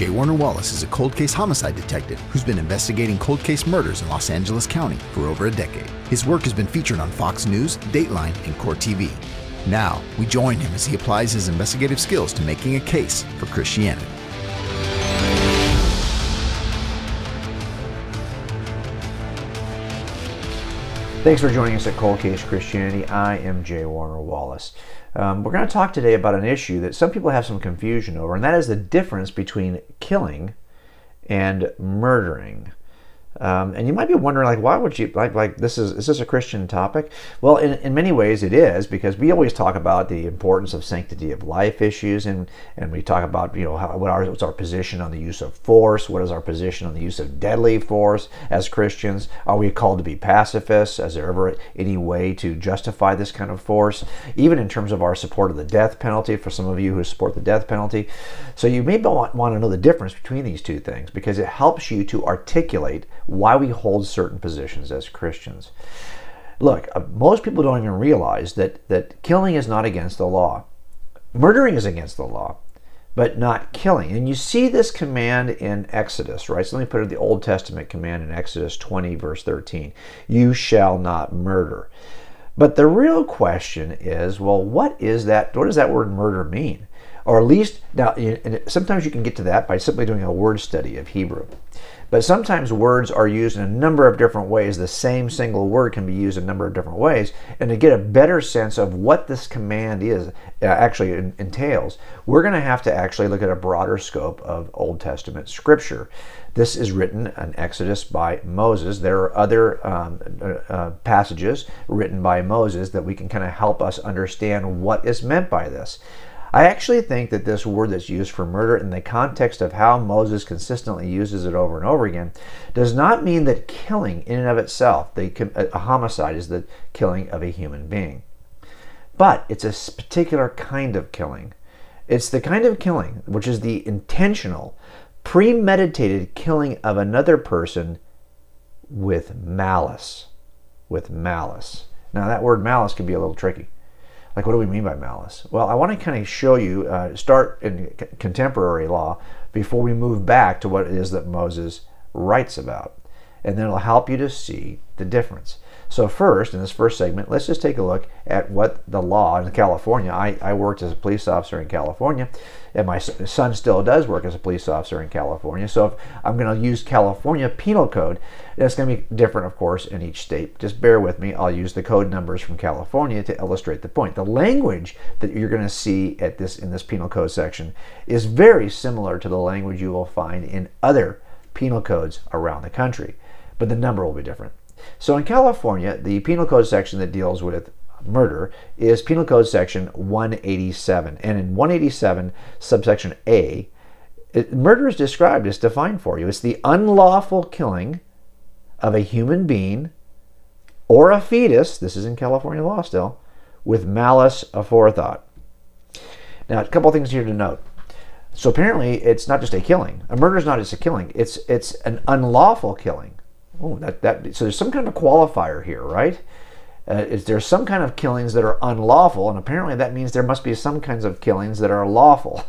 J. Warner Wallace is a cold case homicide detective who's been investigating cold case murders in Los Angeles County for over a decade. His work has been featured on Fox News, Dateline, and Court TV. Now, we join him as he applies his investigative skills to making a case for Christianity. Thanks for joining us at Cold Case Christianity. I am J. Warner Wallace. We're going to talk today about an issue that some people have some confusion over, and that is the difference between killing and murdering. And you might be wondering, why would you is this a Christian topic? Well, in many ways it is, because we always talk about the importance of sanctity of life issues, and we talk about what's our position on the use of force, what is our position on the use of deadly force as Christians? Are we called to be pacifists? Is there ever any way to justify this kind of force? Even in terms of our support of the death penalty, for some of you who support the death penalty. So you may want to know the difference between these two things, because it helps you to articulate why we hold certain positions as Christians. Look, most people don't even realize that killing is not against the law. Murdering is against the law, but not killing. And you see this command in Exodus, right? So let me put it, the Old Testament command in Exodus 20, verse 13. You shall not murder. But the real question is, well, what is that? What does that word murder mean? Or at least, now, sometimes you can get to that by simply doing a word study of Hebrew. But sometimes words are used in a number of different ways. The same single word can be used in a number of different ways. And to get a better sense of what this command is, actually entails, we're going to have to actually look at a broader scope of Old Testament scripture. This is written in Exodus by Moses. There are other passages written by Moses that we can kind of help us understand what is meant by this. I actually think that this word that's used for murder in the context of how Moses consistently uses it over and over again does not mean that killing in and of itself, a homicide is the killing of a human being. But it's a particular kind of killing. It's the kind of killing which is the intentional, premeditated killing of another person with malice. With malice. Now that word malice can be a little tricky. What do we mean by malice? Well, I want to kind of show you, start in contemporary law before we move back to what it is that Moses writes about. And then it'll help you to see the difference. So first, in this first segment, let's just take a look at what the law in California. I worked as a police officer in California, and my son still does work as a police officer in California. So if I'm going to use California Penal Code, it's going to be different, of course, in each state. Just bear with me. I'll use the code numbers from California to illustrate the point. The language that you're going to see in this penal code section is very similar to the language you will find in other penal codes around the country, but the number will be different. So in California, the penal code section that deals with murder is Penal Code Section 187. And in 187, subsection A, murder is described as defined for you. It's the unlawful killing of a human being or a fetus, this is in California law still, with malice aforethought. Now, a couple things here to note. So apparently, it's not just a killing. A murder is not just a killing. It's an unlawful killing. Oh, so there's some kind of qualifier here, right? There's some kind of killings that are unlawful, and apparently that means there must be some kinds of killings that are lawful.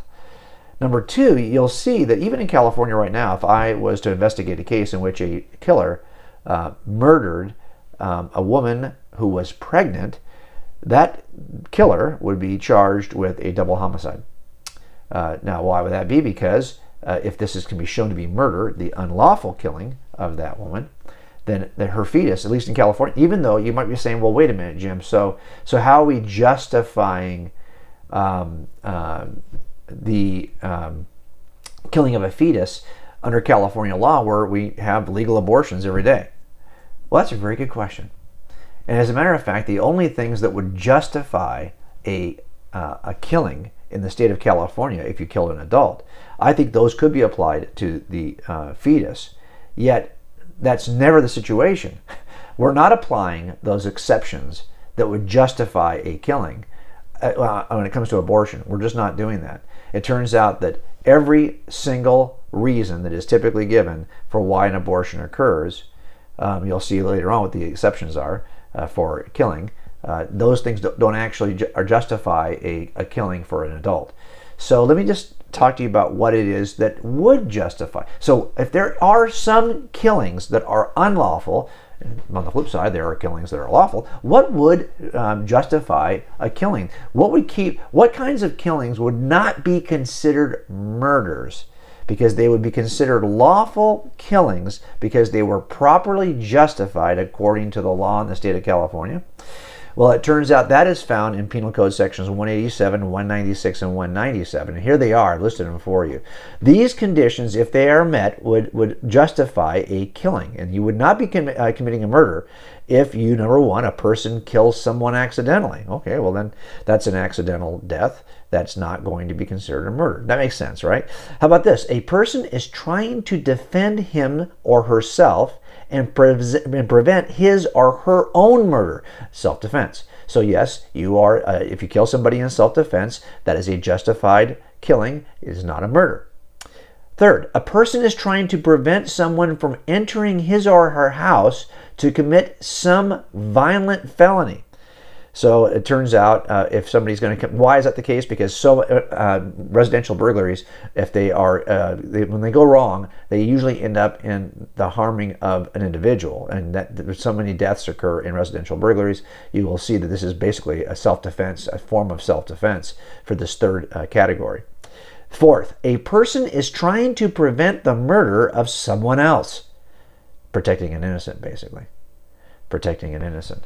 Number two, you'll see that even in California right now, if I was to investigate a case in which a killer murdered a woman who was pregnant, that killer would be charged with a double homicide. Now, why would that be? Because if this can be shown to be murder, the unlawful killing of that woman, then her fetus, at least in California, even though you might be saying, well, wait a minute, Jim, so how are we justifying the killing of a fetus under California law where we have legal abortions every day? Well, that's a very good question. And as a matter of fact, the only things that would justify a killing in the state of California if you killed an adult, I think those could be applied to the fetus. Yet, that's never the situation. We're not applying those exceptions that would justify a killing when it comes to abortion. We're just not doing that. It turns out that every single reason that is typically given for why an abortion occurs, you'll see later on what the exceptions are for killing, those things don't actually justify a killing for an adult. So let me just talk to you about what it is that would justify. So if there are some killings that are unlawful, on the flip side, there are killings that are lawful. What would justify a killing? What kinds of killings would not be considered murders? Because they would be considered lawful killings because they were properly justified according to the law in the state of California. Well, it turns out that is found in Penal Code sections 187, 196, and 197. And here they are. I've listed them for you. These conditions, if they are met, would justify a killing. And you would not be committing a murder if you, number one, a person kills someone accidentally. Okay, well then that's an accidental death. That's not going to be considered a murder. That makes sense, right? How about this? A person is trying to defend him or herself and prevent his or her own murder. Self-defense. So yes, you are, if you kill somebody in self-defense, that is a justified killing. It is not a murder. Third, a person is trying to prevent someone from entering his or her house to commit some violent felony. So it turns out if somebody's going to, why is that the case? Because residential burglaries, if they are, when they go wrong, they usually end up in the harming of an individual. And that so many deaths occur in residential burglaries. You will see that this is basically a self-defense, a form of self-defense for this third category. Fourth, a person is trying to prevent the murder of someone else. Protecting an innocent, basically. Protecting an innocent.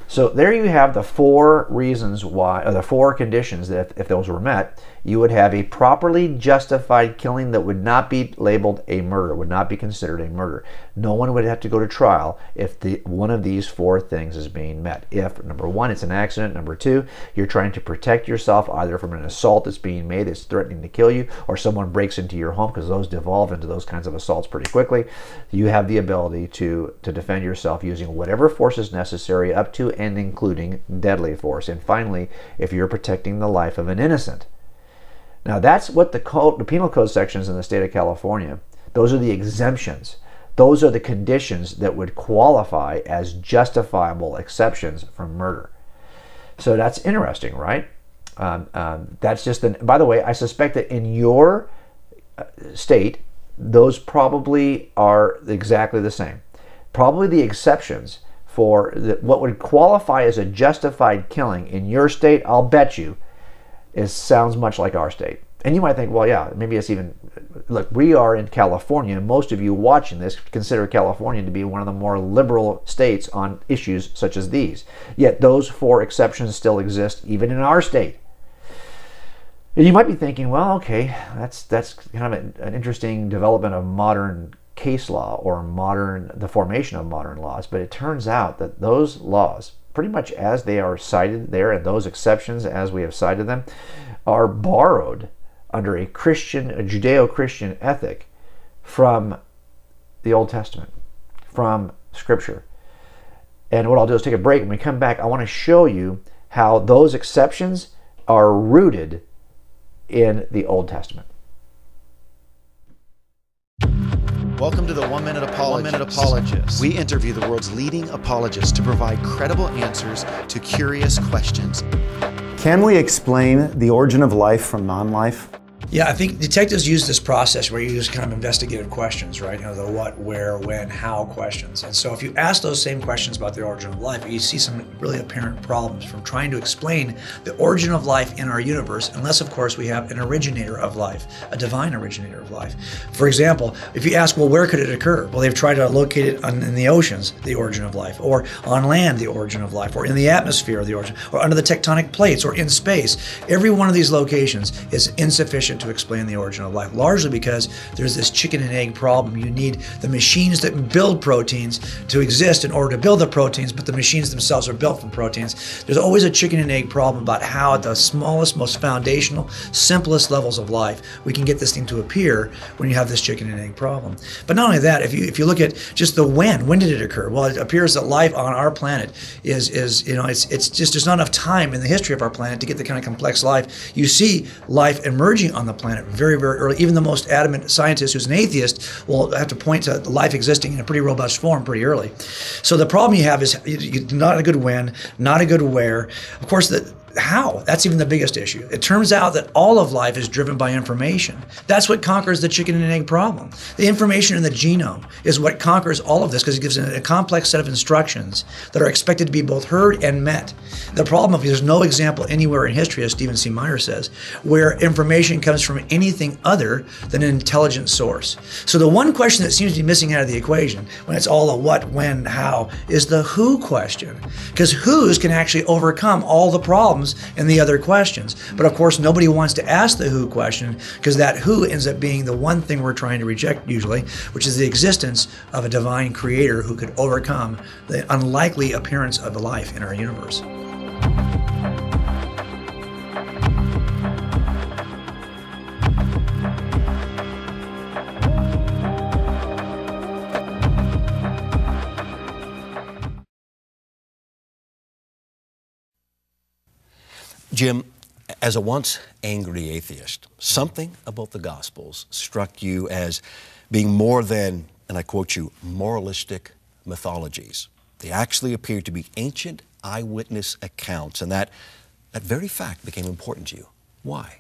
So there you have the four reasons why, or the four conditions that if those were met, you would have a properly justified killing that would not be labeled a murder, would not be considered a murder. No one would have to go to trial if one of these four things is being met. If, number one, it's an accident. Number two, you're trying to protect yourself either from an assault that's being made that's threatening to kill you, or someone breaks into your home, because those devolve into those kinds of assaults pretty quickly. You have the ability to defend yourself using whatever force is necessary, up to and including deadly force. And finally, if you're protecting the life of an innocent. Now that's what the penal code sections in the state of California, those are the exemptions. Those are the conditions that would qualify as justifiable exceptions from murder. So that's interesting, right? That's just, by the way, I suspect that in your state, those probably are exactly the same. Probably the exceptions for what would qualify as a justified killing in your state, I'll bet you, sounds much like our state. And you might think, well, yeah, maybe it's even, look, we are in California. Most of you watching this consider California to be one of the more liberal states on issues such as these. Yet those four exceptions still exist even in our state. And you might be thinking, well, okay, that's kind of an interesting development of modern case law, or the formation of modern laws. But it turns out that those laws, pretty much as they are cited there, and those exceptions as we have cited them, are borrowed under a Judeo-Christian ethic from the Old Testament, from Scripture. And what I'll do is take a break. When we come back, I want to show you how those exceptions are rooted in the Old Testament. Welcome to the 1 Minute Apologist. We interview the world's leading apologists to provide credible answers to curious questions. Can we explain the origin of life from non-life? Yeah, I think detectives use this process where you use kind of investigative questions, right? You know, the what, where, when, how questions. And so if you ask those same questions about the origin of life, you see some really apparent problems from trying to explain the origin of life in our universe, unless, of course, we have an originator of life, a divine originator of life. For example, if you ask, well, where could it occur? Well, they've tried to locate it in the oceans, the origin of life, or on land, the origin of life, or in the atmosphere, the origin, or under the tectonic plates, or in space. Every one of these locations is insufficient to explain the origin of life, largely because there's this chicken and egg problem. You need the machines that build proteins to exist in order to build the proteins, but the machines themselves are built from proteins. There's always a chicken and egg problem about how at the smallest, most foundational, simplest levels of life we can get this thing to appear when you have this chicken and egg problem. But not only that, if you look at just the when did it occur? Well, it appears that life on our planet is it's just there's not enough time in the history of our planet to get the kind of complex life. You see life emerging on the planet very, very early. Even the most adamant scientist who's an atheist will have to point to life existing in a pretty robust form pretty early. So the problem you have is not a good when, not a good where. Of course, how? That's even the biggest issue. It turns out that all of life is driven by information. That's what conquers the chicken and egg problem. The information in the genome is what conquers all of this because it gives a complex set of instructions that are expected to be both heard and met. The problem is there's no example anywhere in history, as Stephen C. Meyer says, where information comes from anything other than an intelligent source. So the one question that seems to be missing out of the equation, when it's all a what, when, how, is the who question. Because who's can actually overcome all the problems in the other questions. But of course, nobody wants to ask the who question because that who ends up being the one thing we're trying to reject usually, which is the existence of a divine creator who could overcome the unlikely appearance of life in our universe. Jim, as a once angry atheist, something about the Gospels struck you as being more than, and I quote you, moralistic mythologies. They actually appeared to be ancient eyewitness accounts, and that very fact became important to you. Why?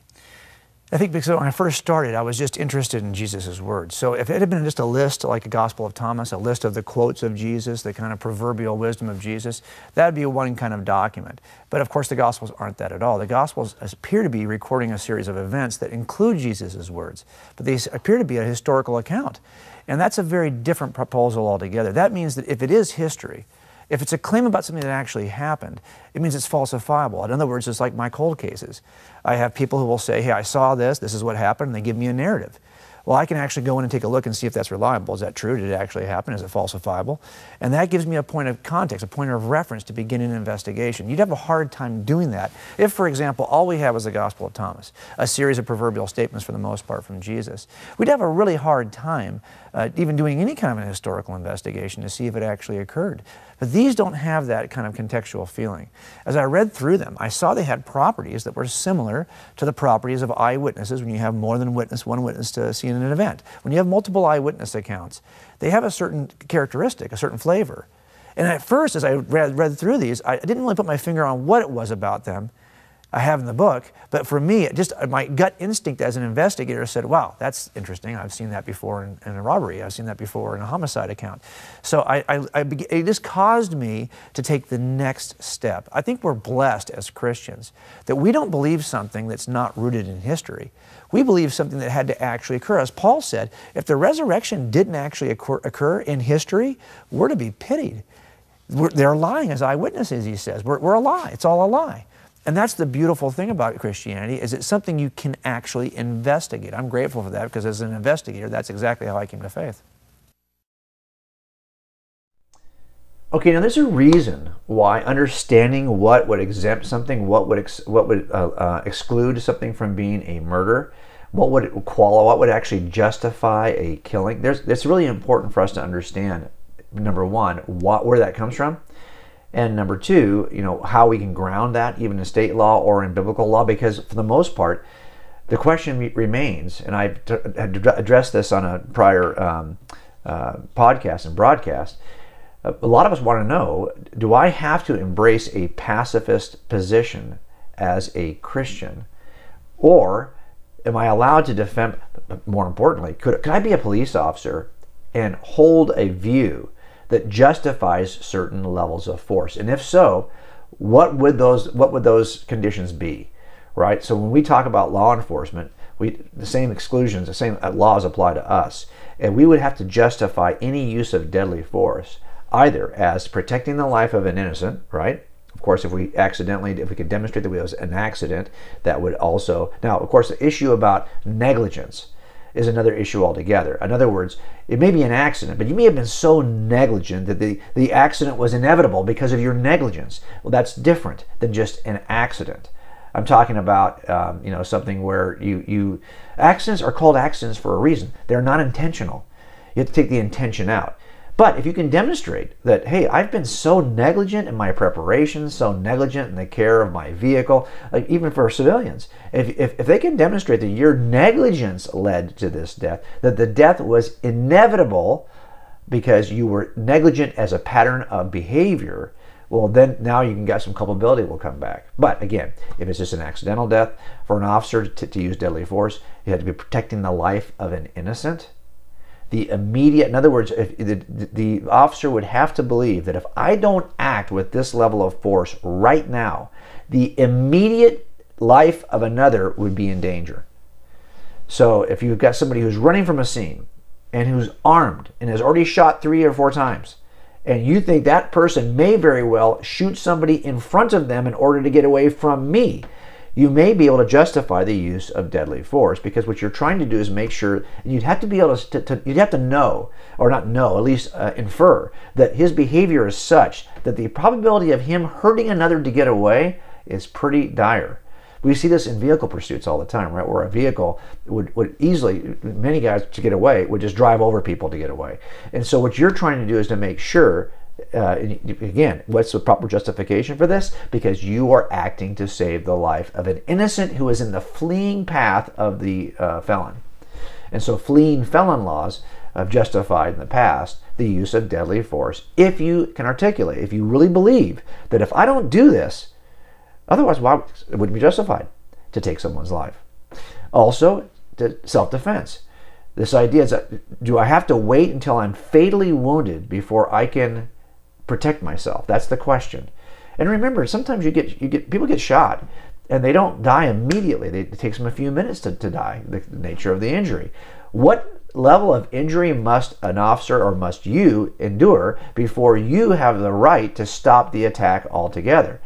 I think because when I first started, I was just interested in Jesus' words. So if it had been just a list like a Gospel of Thomas, a list of the quotes of Jesus, the kind of proverbial wisdom of Jesus, that would be one kind of document. But of course, the Gospels aren't that at all. The Gospels appear to be recording a series of events that include Jesus' words, but they appear to be a historical account. And that's a very different proposal altogether. That means that if it is history, if it's a claim about something that actually happened, it means it's falsifiable. In other words, it's like my cold cases. I have people who will say, hey, I saw this is what happened, and they give me a narrative. Well, I can actually go in and take a look and see if that's reliable. Is that true? Did it actually happen? Is it falsifiable? And that gives me a point of context, a point of reference to begin an investigation. You'd have a hard time doing that if, for example, all we had was the Gospel of Thomas, a series of proverbial statements for the most part from Jesus. We'd have a really hard time even doing any kind of an historical investigation to see if it actually occurred. But these don't have that kind of contextual feeling. As I read through them, I saw they had properties that were similar to the properties of eyewitnesses when you have more than one witness to see in an event. When you have multiple eyewitness accounts, they have a certain characteristic, a certain flavor. And at first, as I read through these, I didn't really put my finger on what it was about them. I have in the book, but for me, my gut instinct as an investigator said, wow, that's interesting. I've seen that before in a robbery. I've seen that before in a homicide account. So it just caused me to take the next step. I think we're blessed as Christians that we don't believe something that's not rooted in history. We believe something that had to actually occur. As Paul said, if the resurrection didn't actually occur in history, we're to be pitied. They're lying as eyewitnesses, he says. We're a lie. It's all a lie. And that's the beautiful thing about Christianity, is it's something you can actually investigate. I'm grateful for that because as an investigator, that's exactly how I came to faith. Okay, now there's a reason why understanding what would exempt something, what would exclude something from being a murder, what would actually justify a killing. It's really important for us to understand, number one, where that comes from. And number two, how we can ground that even in state law or in biblical law, because for the most part, the question remains, and I've addressed this on a prior podcast and broadcast, a lot of us want to know, do I have to embrace a pacifist position as a Christian? Or am I allowed to defend, more importantly, could I be a police officer and hold a view that justifies certain levels of force? And if so, what would those conditions be, right? So when we talk about law enforcement, the same exclusions, the same laws apply to us, and we would have to justify any use of deadly force either as protecting the life of an innocent, right? Of course, if we could demonstrate that it was an accident, that would also. Now, of course, the issue about negligence is another issue altogether. In other words, it may be an accident, but you may have been so negligent that the accident was inevitable because of your negligence. Well, that's different than just an accident. I'm talking about something where accidents are called accidents for a reason. They're not intentional. You have to take the intention out. But if you can demonstrate that, hey, I've been so negligent in my preparation, so negligent in the care of my vehicle, like even for civilians, if they can demonstrate that your negligence led to this death, that the death was inevitable because you were negligent as a pattern of behavior, well, then now you can get some culpability will come back. But again, if it's just an accidental death, for an officer to use deadly force, you have to be protecting the life of an innocent. The immediate, in other words, if the officer would have to believe that if I don't act with this level of force right now, the immediate life of another would be in danger. So if you've got somebody who's running from a scene and who's armed and has already shot 3 or 4 times, and you think that person may very well shoot somebody in front of them in order to get away from me, you may be able to justify the use of deadly force, because what you're trying to do is make sure, and you'd have to be able you'd have to know, or not know, at least infer, that his behavior is such that the probability of him hurting another to get away is pretty dire. We see this in vehicle pursuits all the time, right? Where a vehicle would easily, many guys to get away, would just drive over people to get away. And so what you're trying to do is to make sure, again, what's the proper justification for this? Because you are acting to save the life of an innocent who is in the fleeing path of the felon. And so fleeing felon laws have justified in the past the use of deadly force. If you can articulate, if you really believe that if I don't do this, otherwise, why it wouldn't be justified to take someone's life. Also, self-defense. This idea is that, do I have to wait until I'm fatally wounded before I can protect myself? That's the question. And remember, sometimes people get shot and they don't die immediately. It takes them a few minutes to die, the nature of the injury. What level of injury must an officer or must you endure before you have the right to stop the attack altogether?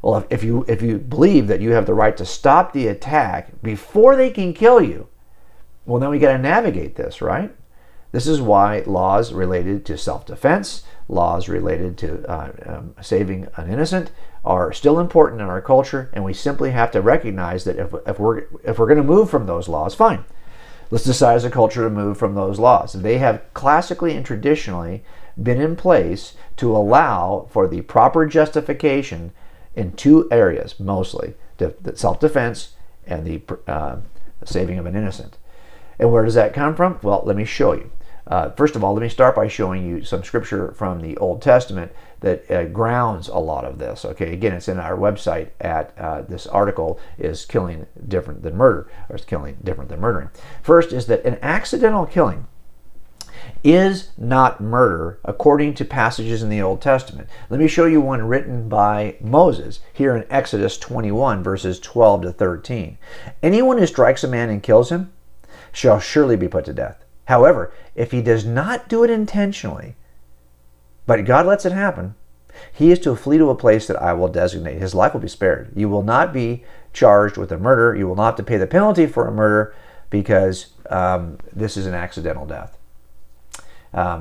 Well, if you believe that you have the right to stop the attack before they can kill you, well, then we got to navigate this, right? This is why laws related to self-defense, laws related to saving an innocent are still important in our culture, and we simply have to recognize that if we're going to move from those laws, fine. Let's decide as a culture to move from those laws. They have classically and traditionally been in place to allow for the proper justification in 2 areas, mostly, the self-defense and the saving of an innocent. And where does that come from? Well, let me show you. First of all, let me start by showing you some scripture from the Old Testament that grounds a lot of this. Okay, again, it's in our website at this article is Killing Different Than Murder, or is Killing Different Than Murdering. First is that an accidental killing is not murder according to passages in the Old Testament. Let me show you one written by Moses here in Exodus 21 verses 12 to 13. Anyone who strikes a man and kills him shall surely be put to death. However, if he does not do it intentionally, but God lets it happen, he is to flee to a place that I will designate. His life will be spared. You will not be charged with a murder. You will not have to pay the penalty for a murder because this is an accidental death.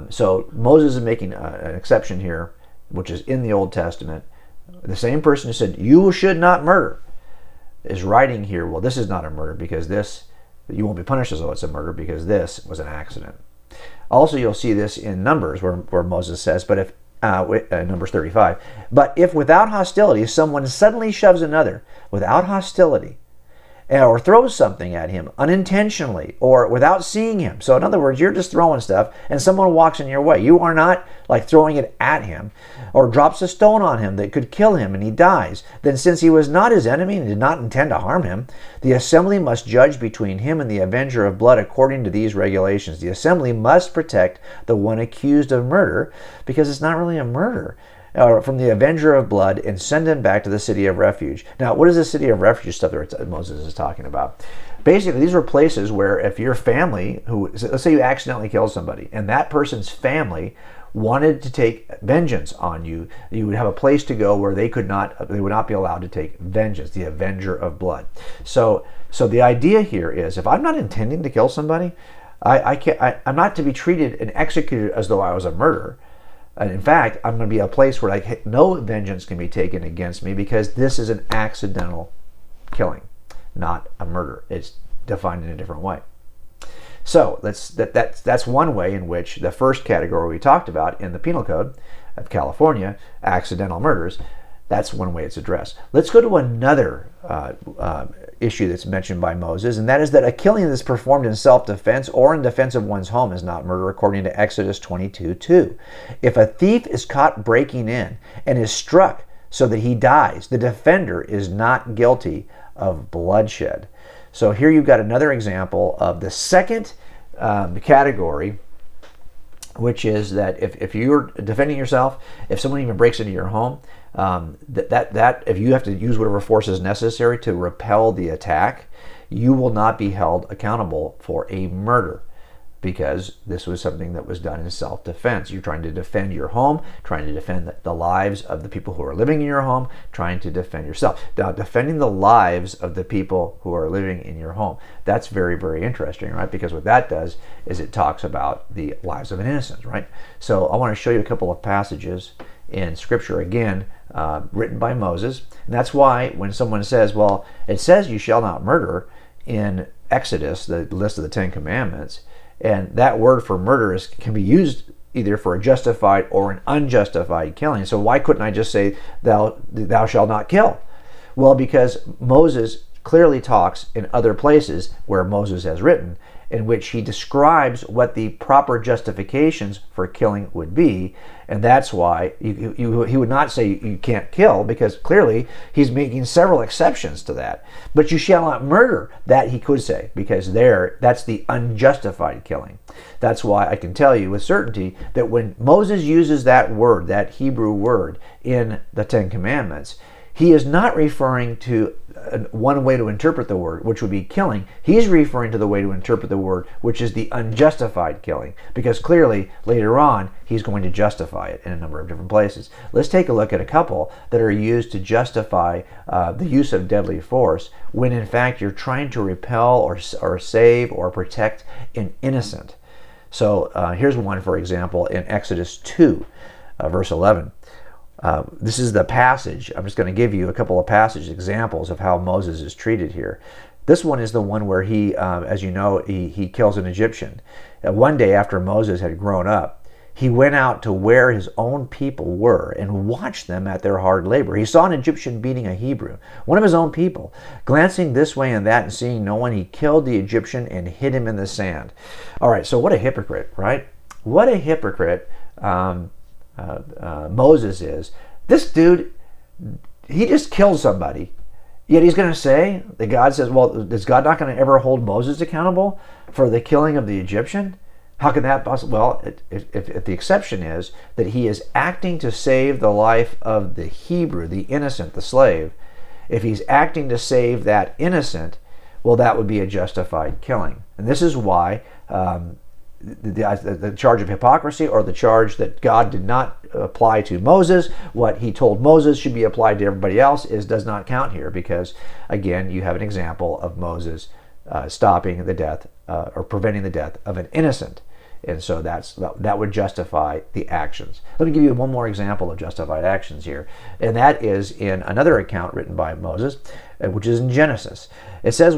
So Moses is making an exception here, which is in the Old Testament. The same person who said, you should not murder, is writing here, well, this is not a murder because this, you won't be punished as though it's a murder because this was an accident. Also, you'll see this in Numbers where Moses says, but if, Numbers 35, but if without hostility someone suddenly shoves another without hostility, or throws something at him unintentionally or without seeing him. So in other words, you're just throwing stuff and someone walks in your way. You are not like throwing it at him, or drops a stone on him that could kill him and he dies. Then since he was not his enemy and did not intend to harm him, the assembly must judge between him and the avenger of blood according to these regulations. The assembly must protect the one accused of murder because it's not really a murder. From the avenger of blood and send him back to the city of refuge. Now, what is the city of refuge stuff that Moses is talking about? Basically, these were places where if your family, let's say you accidentally killed somebody, and that person's family wanted to take vengeance on you, you would have a place to go where they would not be allowed to take vengeance, the avenger of blood. So the idea here is, if I'm not intending to kill somebody, I'm not to be treated and executed as though I was a murderer. And in fact, I'm going to be a place where no vengeance can be taken against me because this is an accidental killing, not a murder. It's defined in a different way. So that's one way in which the first category we talked about in the Penal Code of California, accidental murders, that's one way it's addressed. Let's go to another issue that's mentioned by Moses, and that is that a killing that's performed in self-defense or in defense of one's home is not murder, according to Exodus 22:2. If a thief is caught breaking in and is struck so that he dies, the defender is not guilty of bloodshed. So here you've got another example of the second category, which is that if you're defending yourself, if someone even breaks into your home, that if you have to use whatever force is necessary to repel the attack, you will not be held accountable for a murder, because this was something that was done in self-defense. You're trying to defend your home, trying to defend the lives of the people who are living in your home, trying to defend yourself. Now, defending the lives of the people who are living in your home, that's very, very interesting, right? Because what that does is it talks about the lives of an innocent, right? So I want to show you a couple of passages in Scripture, again, written by Moses. And that's why when someone says, well, it says you shall not murder in Exodus, the list of the 10 Commandments, and that word for murder can be used either for a justified or an unjustified killing. So why couldn't I just say, thou shalt not kill? Well, because Moses clearly talks in other places where Moses has written, in which he describes what the proper justifications for killing would be. And that's why he would not say you can't kill, because clearly he's making several exceptions to that. But you shall not murder, that he could say, because that's the unjustified killing. That's why I can tell you with certainty that when Moses uses that word, that Hebrew word, in the 10 Commandments, he is not referring to one way to interpret the word, which would be killing. He's referring to the way to interpret the word, which is the unjustified killing, because clearly later on he's going to justify it in a number of different places. Let's take a look at a couple that are used to justify the use of deadly force when in fact you're trying to repel or save or protect an innocent. So here's one, for example, in Exodus 2, verse 11. This is the passage. I'm just going to give you a couple of passage examples of how Moses is treated here. This one is the one where he, as you know, he kills an Egyptian. One day after Moses had grown up, he went out to where his own people were and watched them at their hard labor. He saw an Egyptian beating a Hebrew, one of his own people. Glancing this way and that and seeing no one, he killed the Egyptian and hid him in the sand. All right, so what a hypocrite, right? What a hypocrite Moses is. This dude, he just killed somebody, yet he's going to say that God says, well, is God not going to ever hold Moses accountable for the killing of the Egyptian? How can that possibly? Well, if the exception is that he is acting to save the life of the Hebrew, the innocent, the slave, if he's acting to save that innocent, well, that would be a justified killing. And this is why the charge of hypocrisy, or the charge that God did not apply to Moses, what he told Moses should be applied to everybody else, does not count here, because again you have an example of Moses stopping the death or preventing the death of an innocent, and so that would justify the actions. Let me give you one more example of justified actions here, and that is in another account written by Moses, which is in Genesis. It says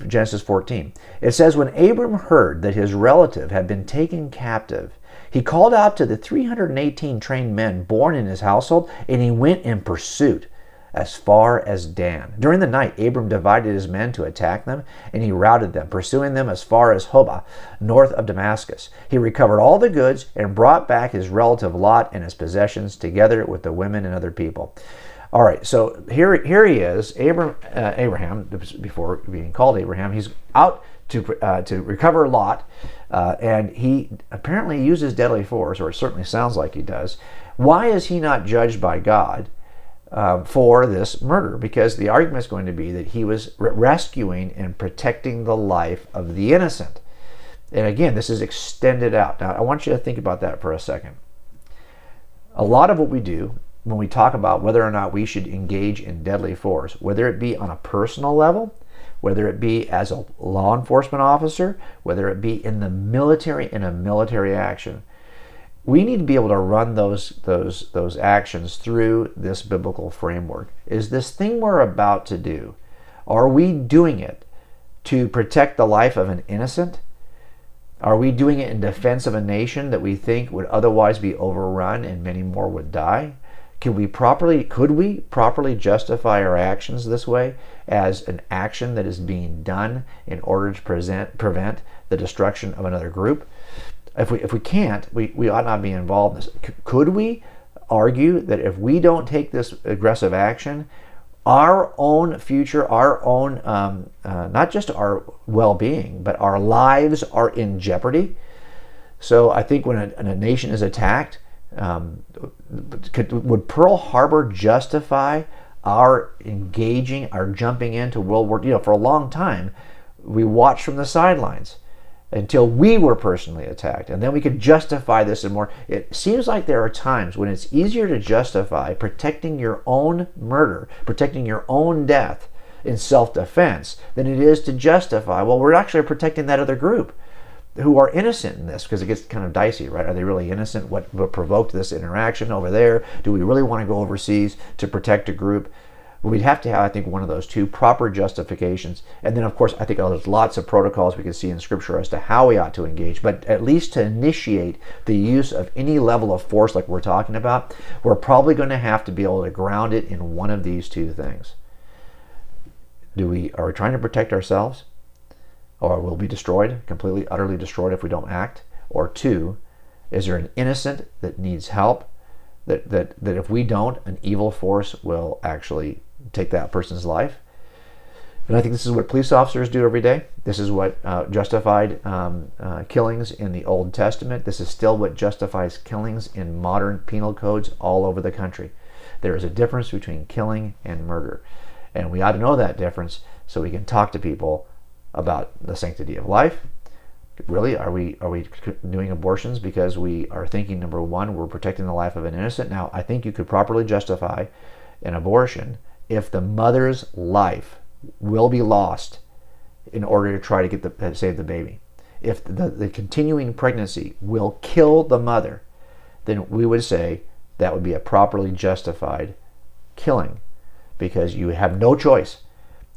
Genesis 14, it says, when Abram heard that his relative had been taken captive, he called out to the 318 trained men born in his household, and he went in pursuit as far as Dan. During the night, Abram divided his men to attack them, and he routed them, pursuing them as far as Hobah, north of Damascus. He recovered all the goods and brought back his relative Lot and his possessions, together with the women and other people. All right, so here he is, Abraham, before being called Abraham. He's out to recover Lot, and he apparently uses deadly force, or it certainly sounds like he does. Why is he not judged by God for this murder? Because the argument is going to be that he was rescuing and protecting the life of the innocent. And again, this is extended out. Now, I want you to think about that for a second. A lot of what we do when we talk about whether or not we should engage in deadly force, whether it be on a personal level, whether it be as a law enforcement officer, whether it be in the military, in a military action, we need to be able to run those actions through this biblical framework. Is this thing we're about to do, are we doing it to protect the life of an innocent? Are we doing it in defense of a nation that we think would otherwise be overrun and many more would die? Could we properly justify our actions this way as an action that is being done in order to prevent the destruction of another group? If we can't, we ought not be involved in this. Could we argue that if we don't take this aggressive action, our own future, our own, not just our well-being, but our lives are in jeopardy? So I think when a nation is attacked, would Pearl Harbor justify our jumping into World War? For a long time, we watched from the sidelines until we were personally attacked, and then we could justify this and more. It seems like there are times when it's easier to justify protecting your own murder, protecting your own death in self-defense than it is to justify, well, we're actually protecting that other group who are innocent in this, because it gets kind of dicey, right? Are they really innocent? What provoked this interaction over there? Do we really want to go overseas to protect a group? We'd have to have, I think, one of those two proper justifications. And then, of course, I think there's lots of protocols we can see in Scripture as to how we ought to engage. But at least to initiate the use of any level of force like we're talking about, we're probably going to have to be able to ground it in one of these two things. Are we trying to protect ourselves? Or will be destroyed, completely, utterly destroyed if we don't act? Or two, is there an innocent that needs help, that if we don't, an evil force will actually take that person's life? And I think this is what police officers do every day. This is what justified killings in the Old Testament. This is still what justifies killings in modern penal codes all over the country. There is a difference between killing and murder. And we ought to know that difference so we can talk to people about the sanctity of life. Really, are we doing abortions because we are thinking, number one, we're protecting the life of an innocent? Now, I think you could properly justify an abortion if the mother's life will be lost in order to try to save the baby. If the continuing pregnancy will kill the mother, then we would say that would be a properly justified killing, because you have no choice.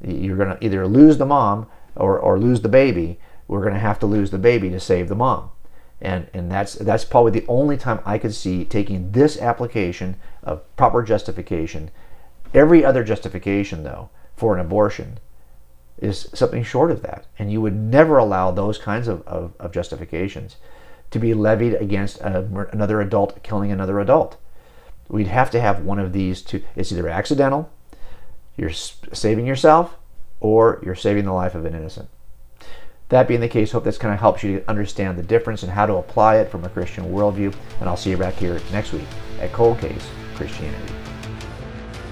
You're going to either lose the mom or lose the baby. We're going to have to lose the baby to save the mom. And that's probably the only time I could see taking this application of proper justification. Every other justification, though, for an abortion is something short of that. And you would never allow those kinds of justifications to be levied against another adult killing another adult. We'd have to have one of these two. It's either accidental, you're saving yourself, or you're saving the life of an innocent. That being the case, hope this kind of helps you understand the difference and how to apply it from a Christian worldview. And I'll see you back here next week at Cold Case Christianity.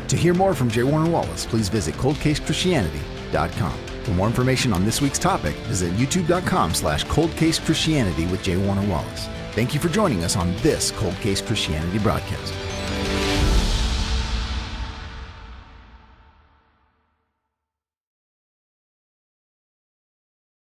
To hear more from J. Warner Wallace, please visit coldcasechristianity.com. For more information on this week's topic, visit youtube.com/coldcasechristianity with J. Warner Wallace. Thank you for joining us on this Cold Case Christianity broadcast.